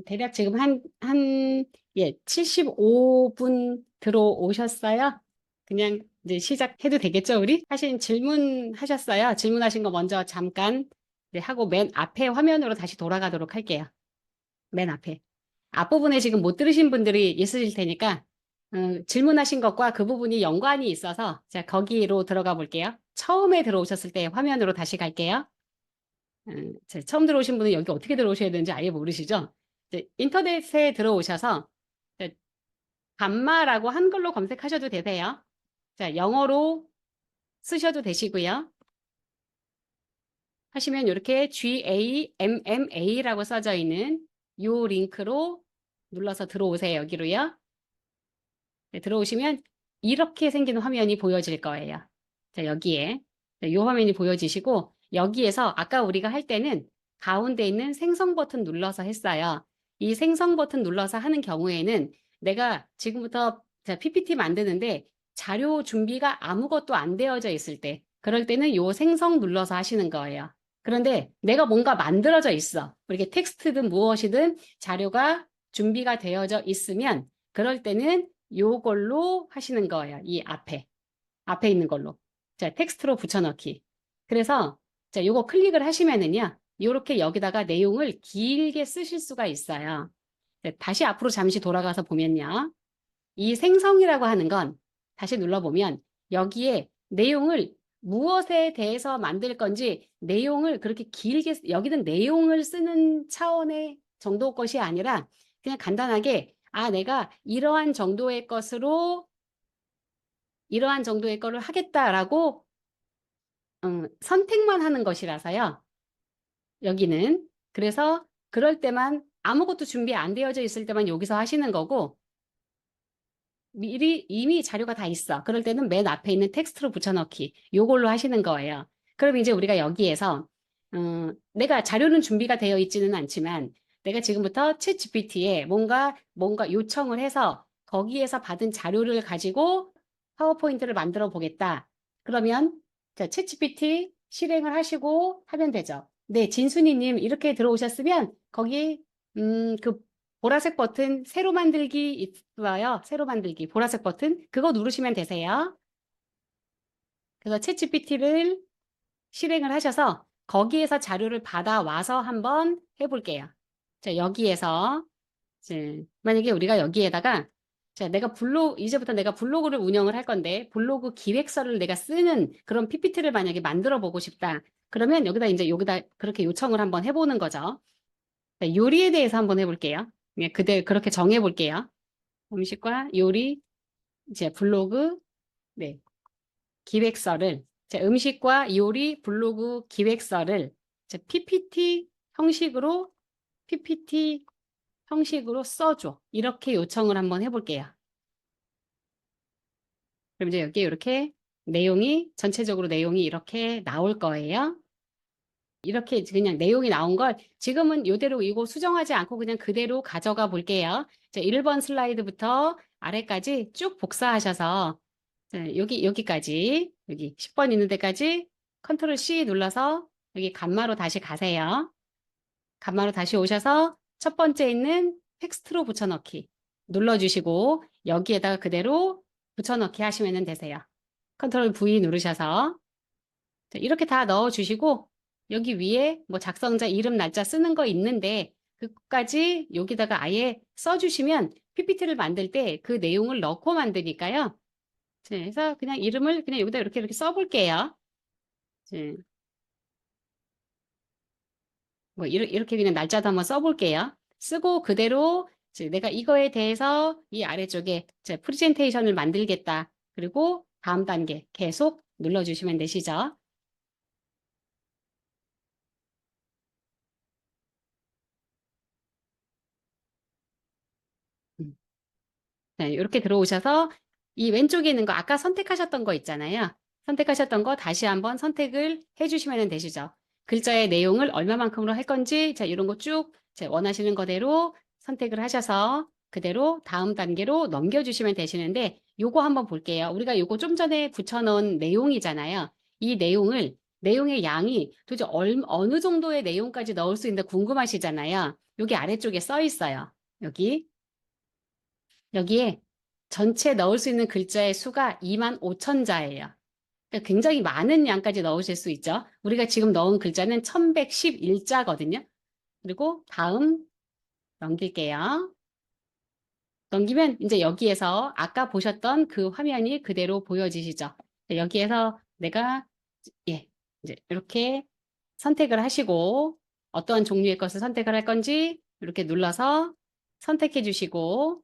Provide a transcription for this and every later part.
대략 지금 예, 75분 들어오셨어요? 그냥 이제 시작해도 되겠죠, 우리? 하신 질문 하셨어요? 질문하신 거 먼저 잠깐 네, 하고 맨 앞에 화면으로 다시 돌아가도록 할게요. 맨 앞에. 앞부분에 지금 못 들으신 분들이 있으실 테니까 질문하신 것과 그 부분이 연관이 있어서 제가 거기로 들어가 볼게요. 처음에 들어오셨을 때 화면으로 다시 갈게요. 처음 들어오신 분은 여기 어떻게 들어오셔야 되는지 아예 모르시죠? 이제 인터넷에 들어오셔서 이제 감마라고 한글로 검색하셔도 되세요. 자, 영어로 쓰셔도 되시고요. 하시면 이렇게 GAMMA라고 써져 있는 이 링크로 눌러서 들어오세요. 여기로요. 네, 들어오시면 이렇게 생긴 화면이 보여질 거예요. 자, 여기에 이 화면이 보여지시고 여기에서 아까 우리가 할 때는 가운데 있는 생성 버튼 눌러서 했어요. 이 생성 버튼 눌러서 하는 경우에는 내가 지금부터 PPT 만드는데 자료 준비가 아무것도 안 되어져 있을 때 그럴 때는 이 생성 눌러서 하시는 거예요. 그런데 내가 뭔가 만들어져 있어. 이렇게 텍스트든 무엇이든 자료가 준비가 되어져 있으면 그럴 때는 요걸로 하시는 거예요. 이 앞에 있는 걸로. 자, 텍스트로 붙여넣기. 그래서 자, 요거 클릭을 하시면은요. 요렇게 여기다가 내용을 길게 쓰실 수가 있어요. 자, 다시 앞으로 잠시 돌아가서 보면요. 이 생성이라고 하는 건 다시 눌러보면 여기에 내용을 무엇에 대해서 만들 건지 내용을 그렇게 길게 여기는 내용을 쓰는 차원의 정도 것이 아니라 그냥 간단하게 내가 이러한 정도의 거를 하겠다라고 선택만 하는 것이라서요. 여기는 그래서 그럴 때만 아무것도 준비 안 되어져 있을 때만 여기서 하시는 거고 미리 이미 자료가 다 있어. 그럴 때는 맨 앞에 있는 텍스트로 붙여넣기 요걸로 하시는 거예요. 그럼 이제 우리가 여기에서 내가 자료는 준비가 되어 있지는 않지만 내가 지금부터 챗 GPT에 뭔가 요청을 해서 거기에서 받은 자료를 가지고 파워포인트를 만들어 보겠다. 그러면 자, 챗 GPT 실행을 하시고 하면 되죠. 네, 진순이님 이렇게 들어오셨으면 거기 그 보라색 버튼 새로 만들기 있어요. 새로 만들기 보라색 버튼 그거 누르시면 되세요. 그래서 챗GPT를 실행을 하셔서 거기에서 자료를 받아와서 한번 해볼게요. 자, 여기에서 만약에 우리가 여기에다가 자, 이제부터 내가 블로그를 운영을 할 건데 블로그 기획서를 내가 쓰는 그런 PPT를 만약에 만들어 보고 싶다. 그러면 여기다 그렇게 요청을 한번 해보는 거죠. 자, 요리에 대해서 한번 해볼게요. 그렇게 정해볼게요. 음식과 요리, 이제 블로그, 네, 기획서를, 음식과 요리 블로그 기획서를 PPT 형식으로 써줘. 이렇게 요청을 한번 해볼게요. 그럼 이제 여기 이렇게 전체적으로 내용이 이렇게 나올 거예요. 이렇게 그냥 내용이 나온 걸 지금은 이대로 이거 수정하지 않고 그냥 그대로 가져가 볼게요. 자, 1번 슬라이드부터 아래까지 쭉 복사하셔서 자, 여기까지 여기 10번 있는 데까지 컨트롤 C 눌러서 여기 감마로 다시 가세요. 감마로 다시 오셔서 첫 번째 있는 텍스트로 붙여넣기 눌러주시고 여기에다가 그대로 붙여넣기 하시면 되세요. 컨트롤 V 누르셔서 자, 이렇게 다 넣어주시고 여기 위에 뭐 작성자 이름 날짜 쓰는 거 있는데 그까지 여기다가 아예 써주시면 PPT를 만들 때 그 내용을 넣고 만드니까요. 자, 그래서 그냥 이름을 그냥 여기다 이렇게 써볼게요. 자, 뭐 이렇게 그냥 날짜도 한번 써볼게요. 쓰고 그대로 내가 이거에 대해서 이 아래쪽에 프레젠테이션을 만들겠다. 그리고 다음 단계 계속 눌러주시면 되시죠. 네, 이렇게 들어오셔서 이 왼쪽에 있는 거 아까 선택하셨던 거 있잖아요. 선택하셨던 거 다시 한번 선택을 해주시면 되시죠. 글자의 내용을 얼마만큼으로 할 건지 이런 거 쭉 원하시는 거대로 선택을 하셔서 그대로 다음 단계로 넘겨주시면 되시는데 요거 한번 볼게요. 우리가 요거 좀 전에 붙여놓은 내용이잖아요. 이 내용을 내용의 양이 도대체 어느 정도의 내용까지 넣을 수 있는데 궁금하시잖아요. 여기 아래쪽에 써 있어요. 여기에 전체 넣을 수 있는 글자의 수가 25,000자예요. 그러니까 굉장히 많은 양까지 넣으실 수 있죠. 우리가 지금 넣은 글자는 1111자거든요. 그리고 다음 넘길게요. 넘기면 이제 여기에서 아까 보셨던 그 화면이 그대로 보여지시죠. 여기에서 내가 예, 이제 이렇게 선택을 하시고 어떠한 종류의 것을 선택을 할 건지 이렇게 눌러서 선택해 주시고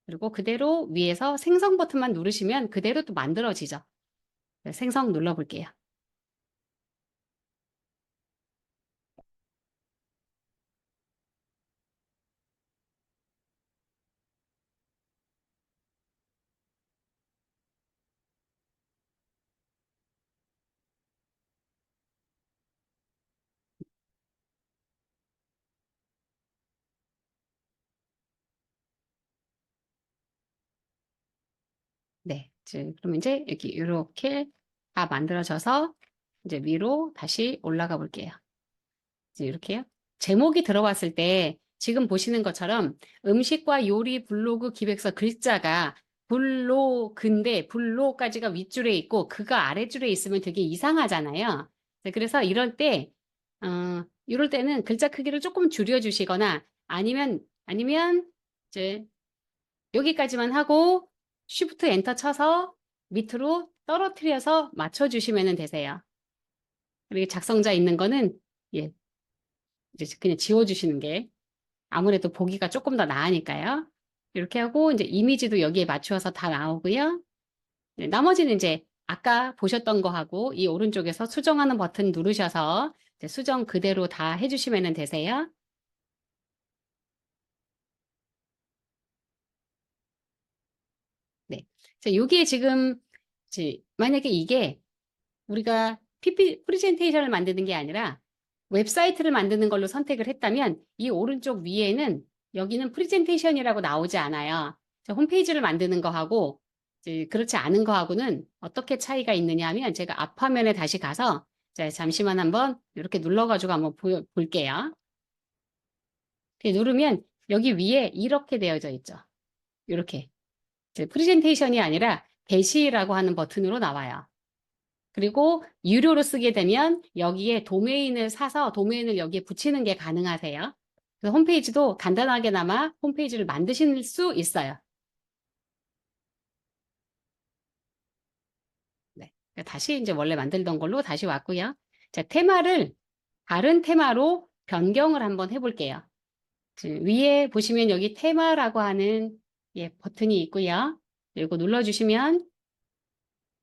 그리고 그대로 위에서 생성 버튼만 누르시면 그대로 또 만들어지죠. 생성 눌러볼게요. 네, 그러면 이제 여기 이렇게 다 만들어져서 이제 위로 다시 올라가 볼게요. 이제 이렇게요. 제목이 들어왔을 때 지금 보시는 것처럼 음식과 요리 블로그 기획서 글자가 블로그인데 블로까지가 윗줄에 있고 그가 아랫줄에 있으면 되게 이상하잖아요. 네, 그래서 이럴 때는 글자 크기를 조금 줄여주시거나 아니면 이제 여기까지만 하고 쉬프트 엔터 쳐서 밑으로 떨어뜨려서 맞춰주시면 되세요. 그리고 작성자 있는 거는 예, 이제 그냥 지워주시는 게 아무래도 보기가 조금 더 나으니까요. 이렇게 하고 이제 이미지도 여기에 맞추어서 다 나오고요. 네, 나머지는 이제 아까 보셨던 거 하고 이 오른쪽에서 수정하는 버튼 누르셔서 이제 수정 그대로 다 해주시면 되세요. 네. 자, 여기에 지금 만약에 이게 우리가 프레젠테이션을 만드는 게 아니라 웹사이트를 만드는 걸로 선택을 했다면 이 오른쪽 위에는 여기는 프레젠테이션이라고 나오지 않아요. 홈페이지를 만드는 거하고 그렇지 않은 거하고는 어떻게 차이가 있느냐 하면 제가 앞화면에 다시 가서 잠시만 한번 이렇게 눌러가지고 한번 볼게요. 누르면 여기 위에 이렇게 되어져 있죠. 이렇게 프레젠테이션이 아니라 게시라고 하는 버튼으로 나와요. 그리고 유료로 쓰게 되면 여기에 도메인을 사서 도메인을 여기에 붙이는 게 가능하세요. 그래서 홈페이지도 간단하게나마 홈페이지를 만드실 수 있어요. 네. 다시 이제 원래 만들던 걸로 다시 왔고요. 자, 테마를 다른 테마로 변경을 한번 해볼게요. 위에 보시면 여기 테마라고 하는 버튼이 있고요. 이거 눌러주시면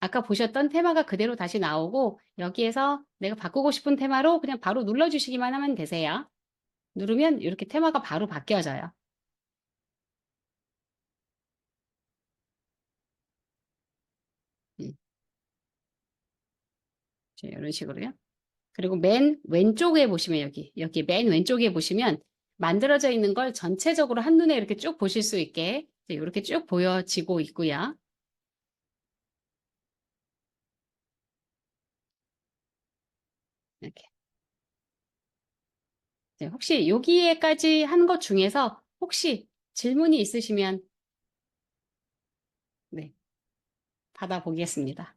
아까 보셨던 테마가 그대로 다시 나오고 여기에서 내가 바꾸고 싶은 테마로 그냥 바로 눌러주시기만 하면 되세요. 누르면 이렇게 테마가 바로 바뀌어져요. 음, 이런 식으로요. 그리고 맨 왼쪽에 보시면 여기 맨 왼쪽에 보시면 만들어져 있는 걸 전체적으로 한눈에 이렇게 쭉 보실 수 있게 이렇게 쭉 보여지고 있고요. 이렇게. 혹시 여기에까지 한 것 중에서 혹시 질문이 있으시면 네, 받아보겠습니다.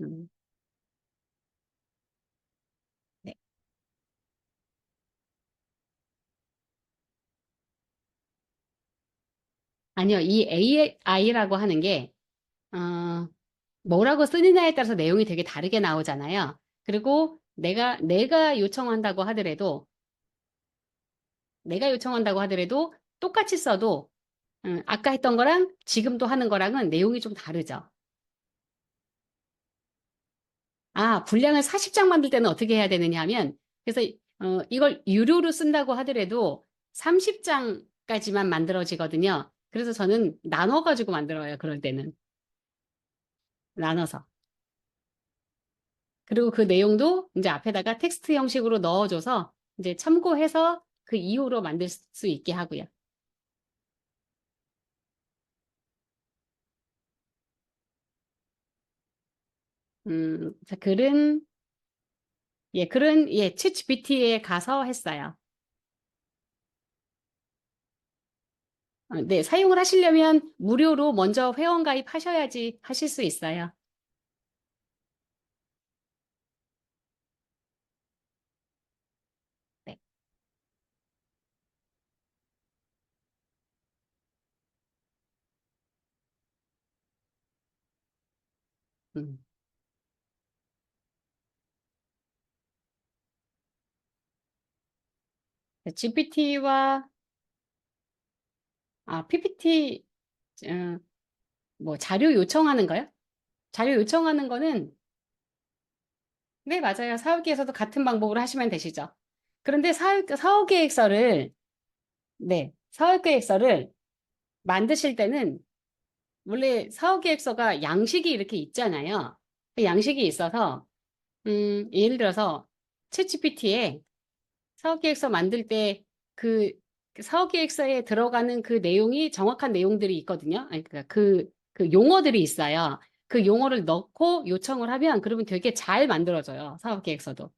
음, 네. 아니요, 이 AI라고 하는 게 어, 뭐라고 쓰느냐에 따라서 내용이 되게 다르게 나오잖아요. 그리고 내가 요청한다고 하더라도 똑같이 써도 아까 했던 거랑 지금도 하는 거랑은 내용이 좀 다르죠. 아, 분량을 40장 만들 때는 어떻게 해야 되느냐 하면 그래서 이걸 유료로 쓴다고 하더라도 30장까지만 만들어지거든요. 그래서 저는 나눠가지고 만들어요. 그럴 때는. 나눠서. 그리고 그 내용도 이제 앞에다가 텍스트 형식으로 넣어줘서 이제 참고해서 그 이후로 만들 수 있게 하고요. 자, 예, 챗GPT에 가서 했어요. 네, 사용을 하시려면 무료로 먼저 회원 가입하셔야지 하실 수 있어요. 네. 음. GPT와 PPT 어, 뭐 자료 요청하는 거요? 자료 요청하는 거는 네, 맞아요. 사업계에서도 같은 방법으로 하시면 되시죠. 그런데 사업계획서를 네, 사업계획서를 만드실 때는 원래 사업계획서가 양식이 이렇게 있잖아요. 그 양식이 있어서 예를 들어서 챗GPT에 사업계획서 만들 때 그 사업계획서에 들어가는 그 내용이 정확한 내용들이 있거든요. 아니, 그러니까 그 용어들이 있어요. 그 용어를 넣고 요청을 하면 그러면 되게 잘 만들어져요. 사업계획서도.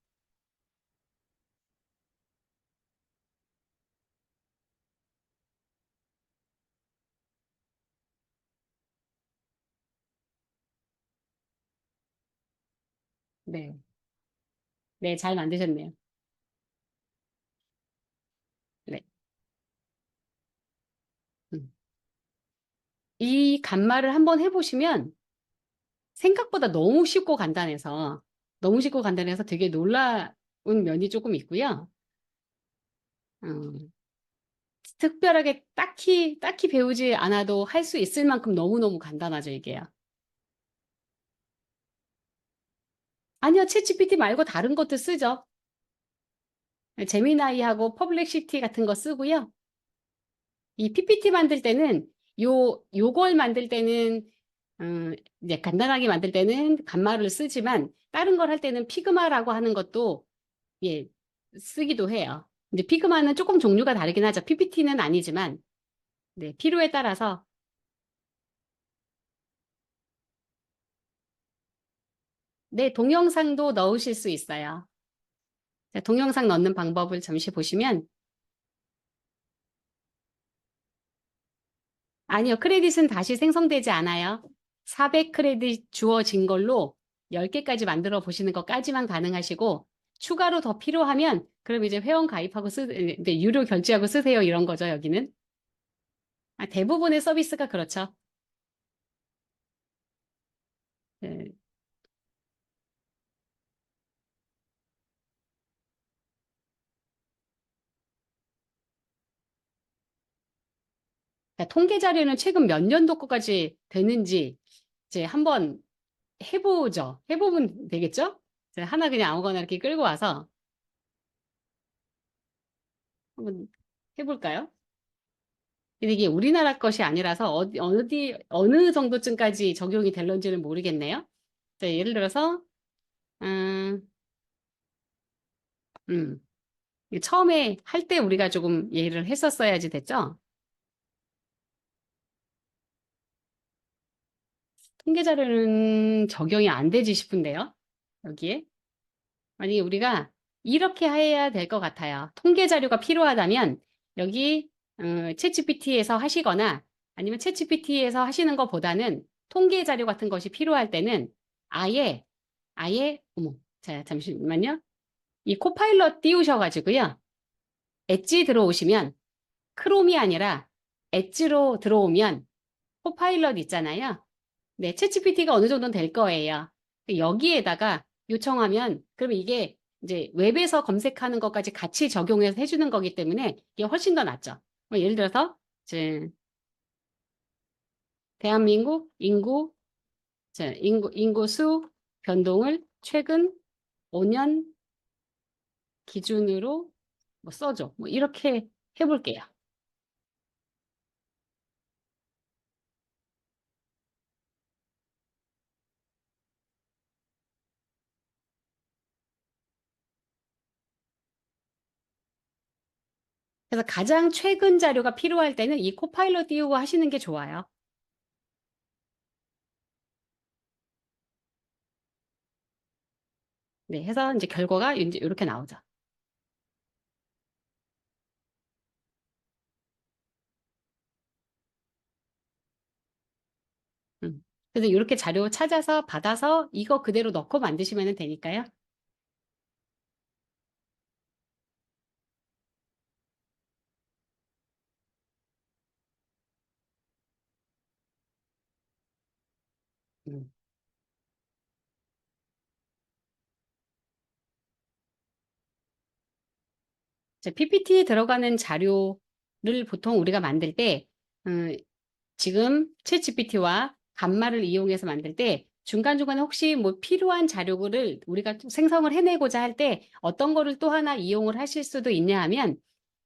네. 네, 잘 만드셨네요. 네. 음. 이 간말을 한번 해보시면 생각보다 너무 쉽고 간단해서 되게 놀라운 면이 조금 있고요. 음, 특별하게 딱히 배우지 않아도 할 수 있을 만큼 너무너무 간단하죠, 이게요. 아니요, 챗GPT 말고 다른 것도 쓰죠. 제미나이하고 퍼블렉시티 같은 거 쓰고요. 이 PPT 만들 때는 요걸 만들 때는 이제 간단하게 만들 때는 간말을 쓰지만 다른 걸 할 때는 피그마라고 하는 것도 예, 쓰기도 해요. 근데 피그마는 조금 종류가 다르긴 하죠. PPT는 아니지만 네, 필요에 따라서 네, 동영상도 넣으실 수 있어요. 자, 동영상 넣는 방법을 잠시 보시면 아니요, 크레딧은 다시 생성되지 않아요. 400 크레딧 주어진 걸로 10개까지 만들어 보시는 것까지만 가능하시고 추가로 더 필요하면 그럼 이제 회원 가입하고 이제 유료 결제하고 쓰세요 이런 거죠, 여기는. 대부분의 서비스가 그렇죠. 네. 그러니까 통계 자료는 최근 몇 년도 거까지 되는지 이제 한번 해보죠. 해보면 되겠죠? 하나 그냥 아무거나 이렇게 끌고 와서 한번 해볼까요? 근데 이게 우리나라 것이 아니라서 어느 정도쯤까지 적용이 될런지는 모르겠네요. 자, 예를 들어서, 음, 음, 이게 처음에 할 때 우리가 조금 예를 했었어야지 됐죠? 통계 자료는 적용이 안 되지 싶은데요, 여기에. 만약에 우리가 이렇게 해야 될 것 같아요. 통계 자료가 필요하다면 여기 챗GPT에서 하시거나 아니면 챗GPT에서 하시는 것보다는 통계 자료 같은 것이 필요할 때는 아예 어머, 자, 잠시만요. 이 코파일럿 띄우셔가지고요. 엣지 들어오시면 크롬이 아니라 엣지로 들어오면 코파일럿 있잖아요. 네, 챗GPT가 어느 정도는 될 거예요. 여기에다가 요청하면, 그러면 이게 이제 웹에서 검색하는 것까지 같이 적용해서 해주는 거기 때문에 이게 훨씬 더 낫죠. 뭐 예를 들어서, 이제 대한민국 인구 수 변동을 최근 5년 기준으로 뭐 써줘. 뭐 이렇게 해볼게요. 그래서 가장 최근 자료가 필요할 때는 이 코파일럿 띄우고 하시는 게 좋아요. 네, 해서 이제 결과가 이제 이렇게 나오죠. 음. 그래서 이렇게 자료 찾아서 받아서 이거 그대로 넣고 만드시면 되니까요. 음. PPT에 들어가는 자료를 보통 우리가 만들 때, 음, 지금 챗GPT와 간말을 이용해서 만들 때 중간중간에 혹시 뭐 필요한 자료를 우리가 생성을 해내고자 할 때 어떤 거를 또 하나 이용을 하실 수도 있냐 하면,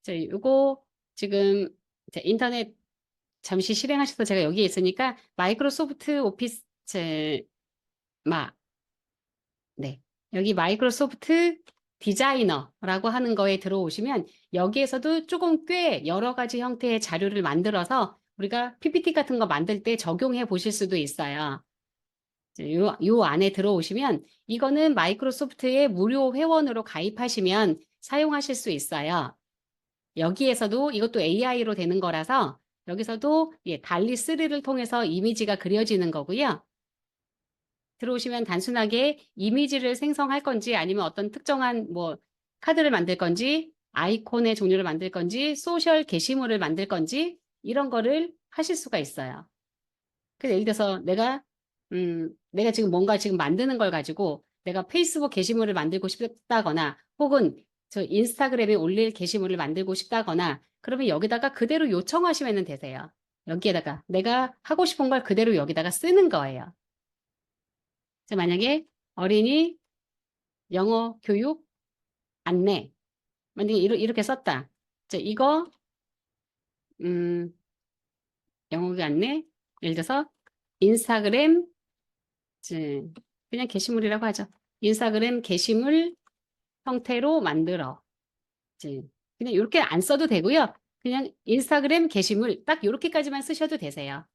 요거 지금 인터넷 잠시 실행하셔서 제가 여기에 있으니까 마이크로소프트 오피스, 마, 네. 여기 마이크로소프트 디자이너라고 하는 거에 들어오시면 여기에서도 조금 꽤 여러 가지 형태의 자료를 만들어서 우리가 PPT 같은 거 만들 때 적용해 보실 수도 있어요. 요 안에 들어오시면 이거는 마이크로소프트의 무료 회원으로 가입하시면 사용하실 수 있어요. 여기에서도 이것도 AI로 되는 거라서 여기서도 예, 달리 3를 통해서 이미지가 그려지는 거고요. 들어오시면 단순하게 이미지를 생성할 건지 아니면 어떤 특정한 뭐 카드를 만들 건지 아이콘의 종류를 만들 건지 소셜 게시물을 만들 건지 이런 거를 하실 수가 있어요. 그래서 예를 들어서 내가 지금 뭔가 지금 만드는 걸 가지고 내가 페이스북 게시물을 만들고 싶다거나 혹은 저 인스타그램에 올릴 게시물을 만들고 싶다거나 그러면 여기다가 그대로 요청하시면 되세요. 여기에다가 내가 하고 싶은 걸 그대로 여기다가 쓰는 거예요. 만약에 어린이 영어 교육 안내 만약에 이렇게 썼다. 이거 음, 영어 교육 안내 예를 들어서 인스타그램 이제 그냥 게시물이라고 하죠. 인스타그램 게시물 형태로 만들어. 이제 그냥 이렇게 안 써도 되고요. 그냥 인스타그램 게시물 딱 이렇게까지만 쓰셔도 되세요.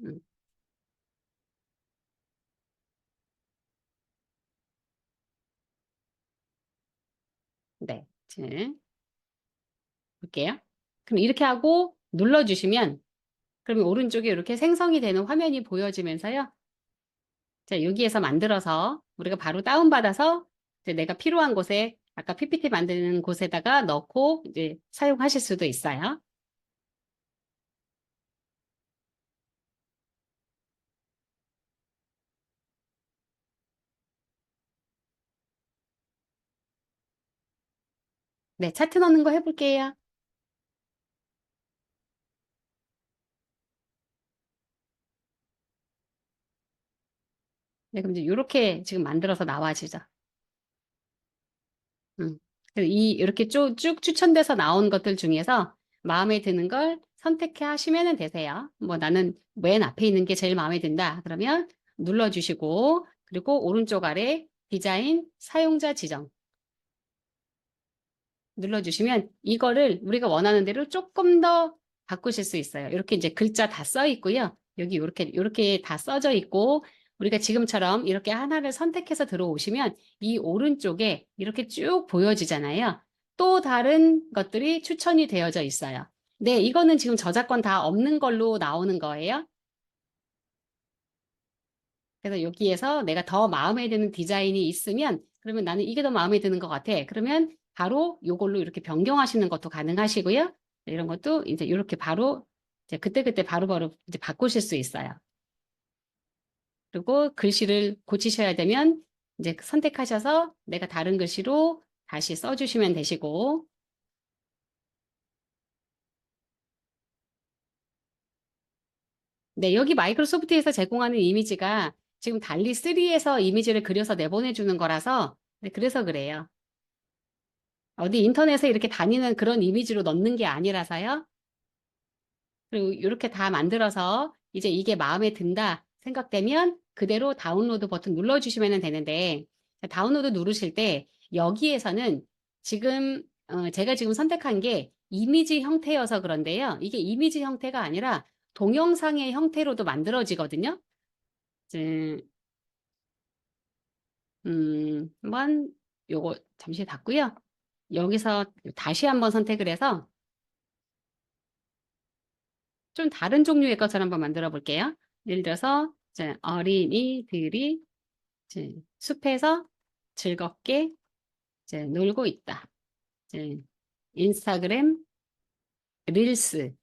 음, 네. 이제 볼게요. 그럼 이렇게 하고 눌러주시면 그러면 오른쪽에 이렇게 생성이 되는 화면이 보여지면서요. 자, 여기에서 만들어서 우리가 바로 다운받아서 이제 내가 필요한 곳에 아까 PPT 만드는 곳에다가 넣고 이제 사용하실 수도 있어요. 네, 차트 넣는 거 해볼게요. 네, 그럼 이제 이렇게 지금 만들어서 나와지죠. 음. 이렇게 쭉 추천돼서 나온 것들 중에서 마음에 드는 걸 선택해 하시면 되세요. 뭐 나는 맨 앞에 있는 게 제일 마음에 든다. 그러면 눌러주시고, 그리고 오른쪽 아래 디자인 사용자 지정 눌러주시면 이거를 우리가 원하는 대로 조금 더 바꾸실 수 있어요. 이렇게 이제 글자 다 써 있고요. 여기 이렇게 다 써져 있고 우리가 지금처럼 이렇게 하나를 선택해서 들어오시면 이 오른쪽에 이렇게 쭉 보여지잖아요. 또 다른 것들이 추천이 되어져 있어요. 네, 이거는 지금 저작권 다 없는 걸로 나오는 거예요. 그래서 여기에서 내가 더 마음에 드는 디자인이 있으면 그러면 나는 이게 더 마음에 드는 것 같아. 그러면 바로 이걸로 이렇게 변경하시는 것도 가능하시고요. 네, 이런 것도 이제 이렇게 바로 이제 그때그때 바로바로 이제 바꾸실 수 있어요. 그리고 글씨를 고치셔야 되면 이제 선택하셔서 내가 다른 글씨로 다시 써주시면 되시고 네, 여기 마이크로소프트에서 제공하는 이미지가 지금 달리 3에서 이미지를 그려서 내보내주는 거라서 네, 그래서 그래요. 어디 인터넷에 이렇게 다니는 그런 이미지로 넣는 게 아니라서요. 그리고 이렇게 다 만들어서 이제 이게 마음에 든다 생각되면 그대로 다운로드 버튼 눌러주시면 되는데 다운로드 누르실 때 여기에서는 지금 제가 지금 선택한 게 이미지 형태여서 그런데요. 이게 이미지 형태가 아니라 동영상의 형태로도 만들어지거든요. 한번 요거 잠시 닫고요. 여기서 다시 한번 선택을 해서 좀 다른 종류의 것을 한번 만들어 볼게요. 예를 들어서 이제 어린이들이 이제 숲에서 즐겁게 이제 놀고 있다. 이제 인스타그램 릴스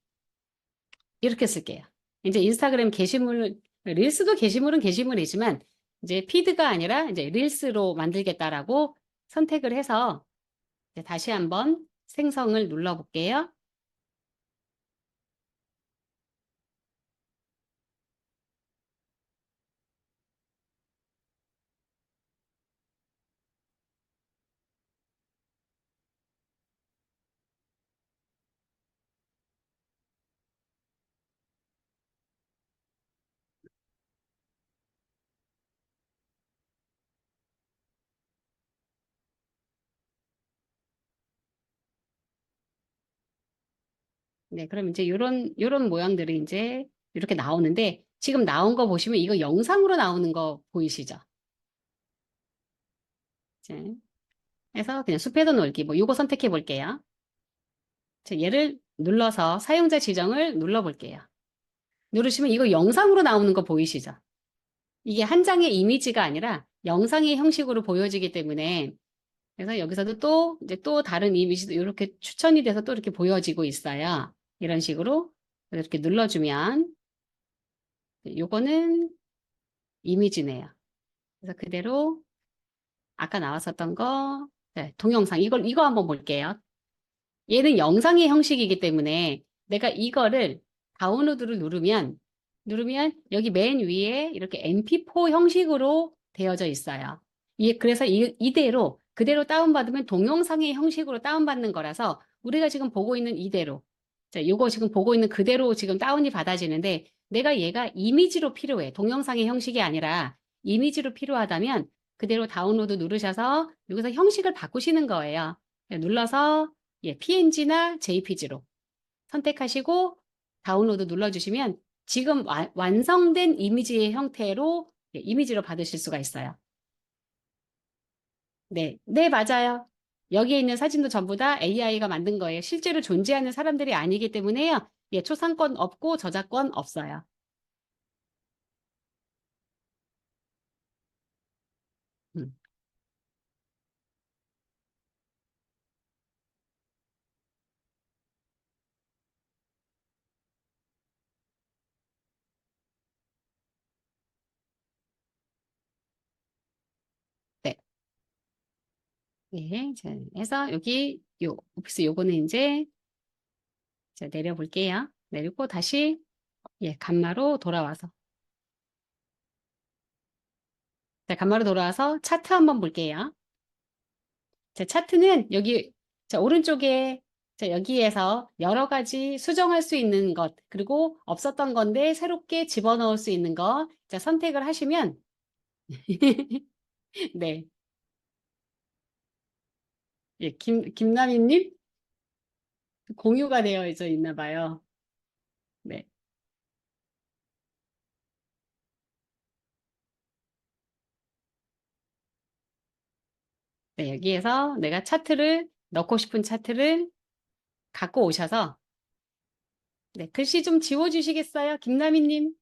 이렇게 쓸게요. 이제 인스타그램 게시물, 릴스도 게시물은 게시물이지만 이제 피드가 아니라 이제 릴스로 만들겠다라고 선택을 해서 이제 다시 한번 생성을 눌러 볼게요. 네, 그럼 이제 요런 모양들이 이제 이렇게 나오는데 지금 나온 거 보시면 이거 영상으로 나오는 거 보이시죠? 이제 해서 그냥 숲에서 놀기 뭐 요거 선택해 볼게요. 얘를 눌러서 사용자 지정을 눌러 볼게요. 누르시면 이거 영상으로 나오는 거 보이시죠? 이게 한 장의 이미지가 아니라 영상의 형식으로 보여지기 때문에 그래서 여기서도 또 이제 또 다른 이미지도 이렇게 추천이 돼서 또 이렇게 보여지고 있어요. 이런 식으로 이렇게 눌러주면 요거는 이미지네요. 그래서 그대로 아까 나왔었던 거 네, 동영상 이거 한번 볼게요. 얘는 영상의 형식이기 때문에 내가 이거를 다운로드를 누르면 여기 맨 위에 이렇게 MP4 형식으로 되어져 있어요. 그래서 이대로 그대로 다운받으면 동영상의 형식으로 다운받는 거라서 우리가 지금 보고 있는 이대로 자, 요거 지금 보고 있는 그대로 지금 다운이 받아지는데 내가 얘가 이미지로 필요해. 동영상의 형식이 아니라 이미지로 필요하다면 그대로 다운로드 누르셔서 여기서 형식을 바꾸시는 거예요. 눌러서 PNG나 JPG로 선택하시고 다운로드 눌러주시면 지금 완성된 이미지의 형태로 이미지로 받으실 수가 있어요. 네, 네, 맞아요. 여기에 있는 사진도 전부 다 AI가 만든 거예요. 실제로 존재하는 사람들이 아니기 때문에요. 초상권 없고 저작권 없어요. 음, 네. 네, 자, 해서 여기 오피스 요거는 이제 자, 내려볼게요. 내리고 다시 간마로 돌아와서 자, 간마로 돌아와서 차트 한번 볼게요. 자, 차트는 여기 자, 오른쪽에 자, 여기에서 여러 가지 수정할 수 있는 것, 그리고 없었던 건데 새롭게 집어넣을 수 있는 것, 자, 선택을 하시면 네. 김남희님 공유가 되어 있나 봐요. 네. 네, 여기에서 내가 차트를 넣고 싶은 차트를 갖고 오셔서 네, 글씨 좀 지워주시겠어요? 김남희님.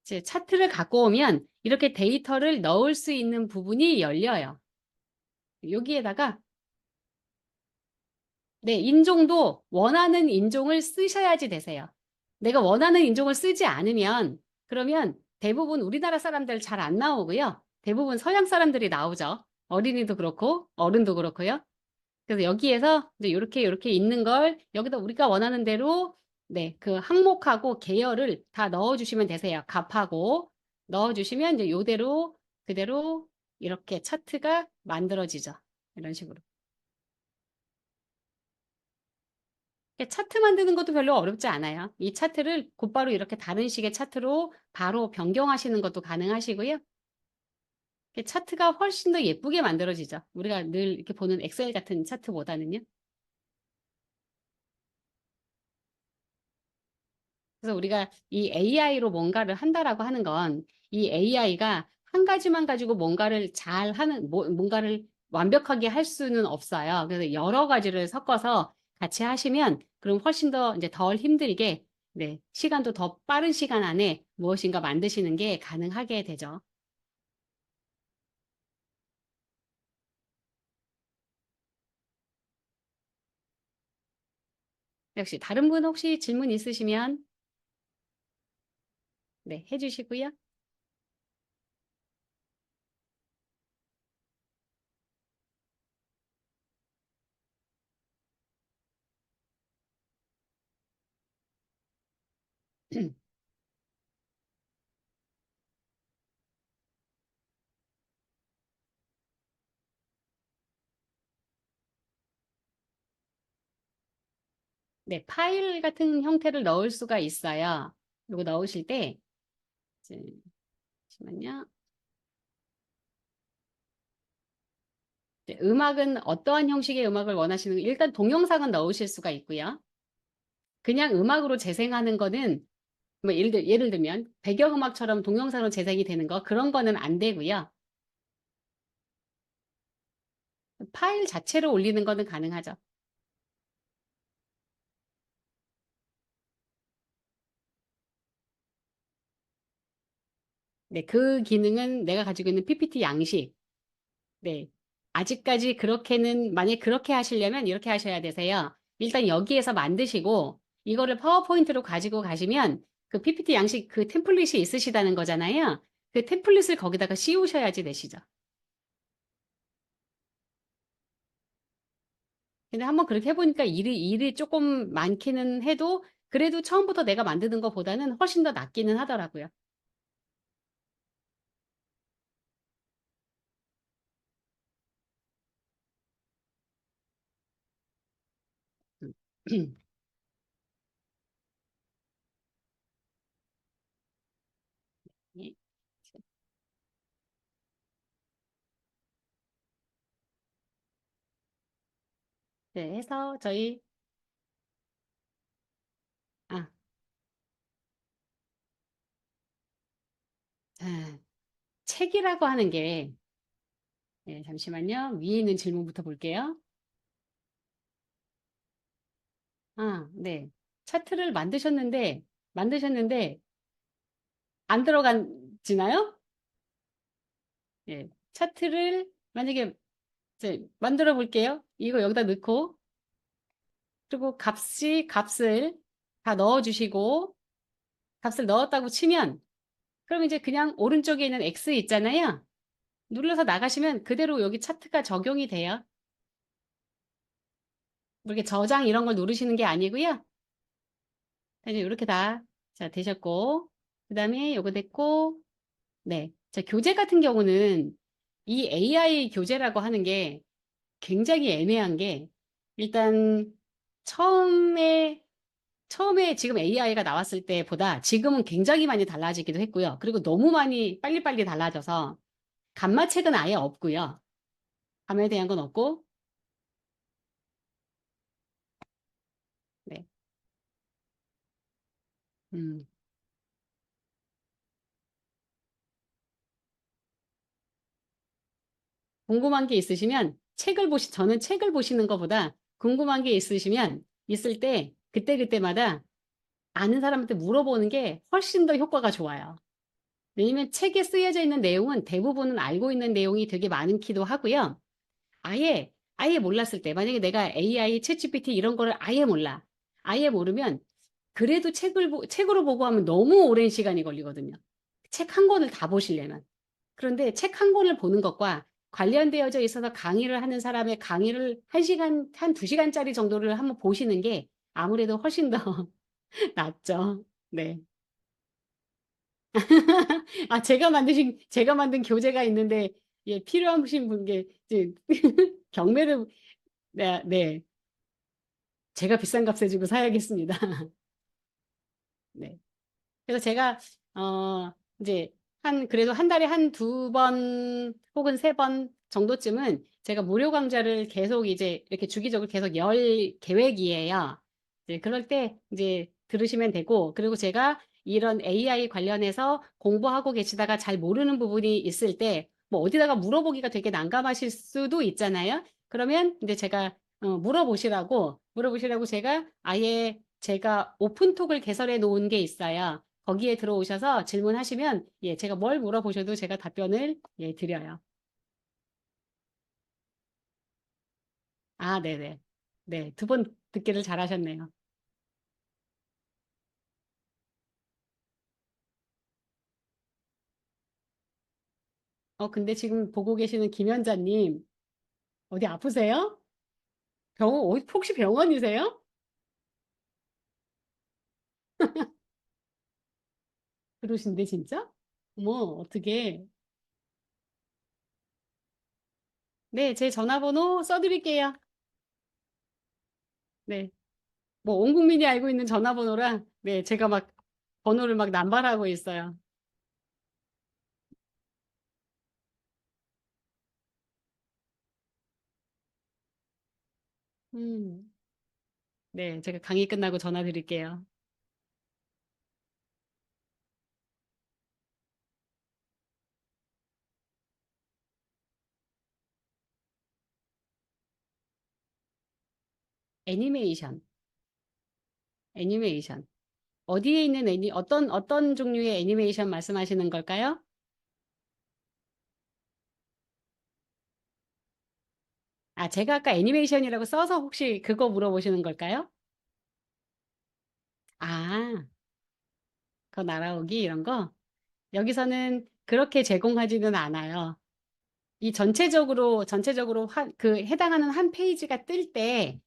이제 차트를 갖고 오면 이렇게 데이터를 넣을 수 있는 부분이 열려요. 여기에다가 네, 인종도 원하는 인종을 쓰셔야지 되세요. 내가 원하는 인종을 쓰지 않으면 그러면 대부분 우리나라 사람들 잘 안 나오고요. 대부분 서양 사람들이 나오죠. 어린이도 그렇고 어른도 그렇고요. 그래서 여기에서 이제 이렇게 있는 걸 여기다 우리가 원하는 대로 네, 그 항목하고 계열을 다 넣어주시면 되세요. 값하고 넣어주시면 이제 요대로 그대로 이렇게 차트가 만들어지죠. 이런 식으로. 차트 만드는 것도 별로 어렵지 않아요. 이 차트를 곧바로 이렇게 다른 식의 차트로 바로 변경하시는 것도 가능하시고요. 차트가 훨씬 더 예쁘게 만들어지죠. 우리가 늘 이렇게 보는 엑셀 같은 차트보다는요. 그래서 우리가 이 AI로 뭔가를 한다라고 하는 건 이 AI가 한 가지만 가지고 뭔가를 잘 하는, 뭔가를 완벽하게 할 수는 없어요. 그래서 여러 가지를 섞어서 같이 하시면 그럼 훨씬 더 이제 덜 힘들게, 네, 시간도 더 빠른 시간 안에 무엇인가 만드시는 게 가능하게 되죠. 역시 다른 분 혹시 질문 있으시면 네, 해주시고요. 네, 파일 같은 형태를 넣을 수가 있어요. 이거 넣으실 때, 이제, 잠시만요. 네, 음악은 어떠한 형식의 음악을 원하시는, 일단 동영상은 넣으실 수가 있고요. 그냥 음악으로 재생하는 거는, 뭐 예를 들면, 배경음악처럼 동영상으로 재생이 되는 거, 그런 거는 안 되고요. 파일 자체로 올리는 거는 가능하죠. 네, 그 기능은 내가 가지고 있는 PPT 양식, 네. 아직까지 그렇게는, 만약 그렇게 하시려면 이렇게 하셔야 되세요. 일단 여기에서 만드시고, 이거를 파워포인트로 가지고 가시면, 그 PPT 양식 그 템플릿이 있으시다는 거잖아요. 그 템플릿을 거기다가 씌우셔야지 되시죠. 근데 한번 그렇게 해보니까 일이 조금 많기는 해도, 그래도 처음부터 내가 만드는 것보다는 훨씬 더 낫기는 하더라고요. 음. 예. 네, 해서 저희, 아, 자, 책이라고 하는 게, 네, 잠시만요. 위에 있는 질문부터 볼게요. 아, 네. 차트를 만드셨는데, 안 들어간지나요? 예. 차트를, 만약에, 이제 만들어 볼게요. 이거 여기다 넣고, 그리고 값을 다 넣어주시고, 값을 넣었다고 치면, 그럼 이제 그냥 오른쪽에 있는 X 있잖아요. 눌러서 나가시면 그대로 여기 차트가 적용이 돼요. 뭐 이렇게 저장 이런 걸 누르시는 게 아니고요. 이제 이렇게 다, 자, 되셨고, 그 다음에 요거 됐고, 네. 자, 교재 같은 경우는 이 AI 교재라고 하는 게 굉장히 애매한 게 일단 처음에 지금 AI가 나왔을 때보다 지금은 굉장히 많이 달라지기도 했고요. 그리고 너무 많이 빨리빨리 달라져서 감마책은 아예 없고요. 감에 대한 건 없고, 네. 음, 궁금한 게 있으시면 저는 책을 보시는 것보다 궁금한 게 있을 때 그때그때마다 아는 사람한테 물어보는 게 훨씬 더 효과가 좋아요. 왜냐면 책에 쓰여져 있는 내용은 대부분은 알고 있는 내용이 되게 많기도 하고요. 아예 몰랐을 때, 만약에 내가 AI, 챗GPT 이런 거를 아예 몰라. 아예 모르면 그래도 책으로 보고 하면 너무 오랜 시간이 걸리거든요. 책 한 권을 다 보시려면. 그런데 책 한 권을 보는 것과 관련되어져 있어서 강의를 하는 사람의 강의를 한 시간, 한 두 시간짜리 정도를 한번 보시는 게 아무래도 훨씬 더 낫죠. 네. 아, 제가 만든 교재가 있는데, 예, 필요하신 분께, 이제, 경매를, 네, 네. 제가 비싼 값에 주고 사야겠습니다. 네. 그래서 제가, 이제, 그래도 한 달에 한 두 번 혹은 세 번 정도쯤은 제가 무료 강좌를 계속 이제 이렇게 주기적으로 계속 열 계획이에요. 이제 그럴 때 이제 들으시면 되고, 그리고 제가 이런 AI 관련해서 공부하고 계시다가 잘 모르는 부분이 있을 때, 뭐 어디다가 물어보기가 되게 난감하실 수도 있잖아요. 그러면 이제 제가 물어보시라고 제가 아예 제가 오픈톡을 개설해 놓은 게 있어요. 거기에 들어오셔서 질문하시면 예, 제가 뭘 물어보셔도 제가 답변을 예, 드려요. 아, 네네. 네, 두 번 듣기를 잘하셨네요. 근데 지금 보고 계시는 김연자님, 어디 아프세요? 혹시 병원이세요? 그러신데, 진짜? 어머, 어떻게. 네, 제 전화번호 써드릴게요. 네. 뭐, 온 국민이 알고 있는 전화번호라, 네, 제가 막 번호를 막 남발하고 있어요. 음, 네, 제가 강의 끝나고 전화 드릴게요. 애니메이션, 애니메이션. 어디에 있는 어떤 종류의 애니메이션 말씀하시는 걸까요? 아, 제가 아까 애니메이션이라고 써서 혹시 그거 물어보시는 걸까요? 아, 그거 날아오기 이런 거? 여기서는 그렇게 제공하지는 않아요. 이 전체적으로 해당하는 한 페이지가 뜰 때,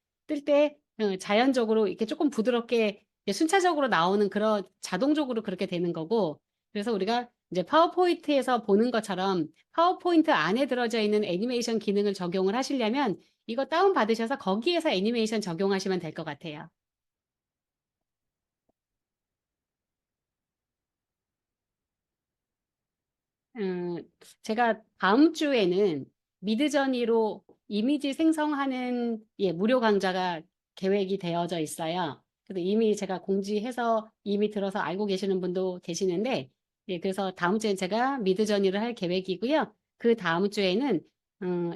자연적으로 이렇게 조금 부드럽게 이제 순차적으로 나오는 그런 자동적으로 그렇게 되는 거고, 그래서 우리가 이제 파워포인트에서 보는 것처럼 파워포인트 안에 들어져 있는 애니메이션 기능을 적용을 하시려면 이거 다운 받으셔서 거기에서 애니메이션 적용하시면 될 것 같아요. 음, 제가 다음 주에는 미드저니로 이미지 생성하는 예, 무료 강좌가 계획이 되어져 있어요. 그래서 이미 제가 공지해서 이미 들어서 알고 계시는 분도 계시는데, 예, 그래서 다음 주엔 제가 미드저니를 할 계획이고요. 그 다음 주에는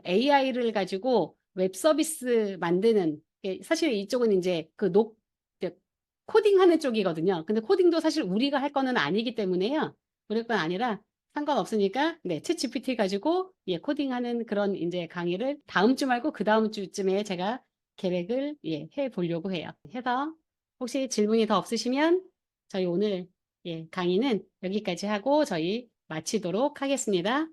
AI를 가지고 웹 서비스 만드는, 예, 사실 이쪽은 이제 이제 코딩하는 쪽이거든요. 근데 코딩도 사실 우리가 할 거는 아니기 때문에요. 그럴 건 아니라 상관없으니까 네, 챗GPT 가지고 예, 코딩하는 그런 이제 강의를 다음 주 말고 그 다음 주쯤에 제가 계획을 예, 해 보려고 해요. 해서 혹시 질문이 더 없으시면 저희 오늘 예, 강의는 여기까지 하고 저희 마치도록 하겠습니다.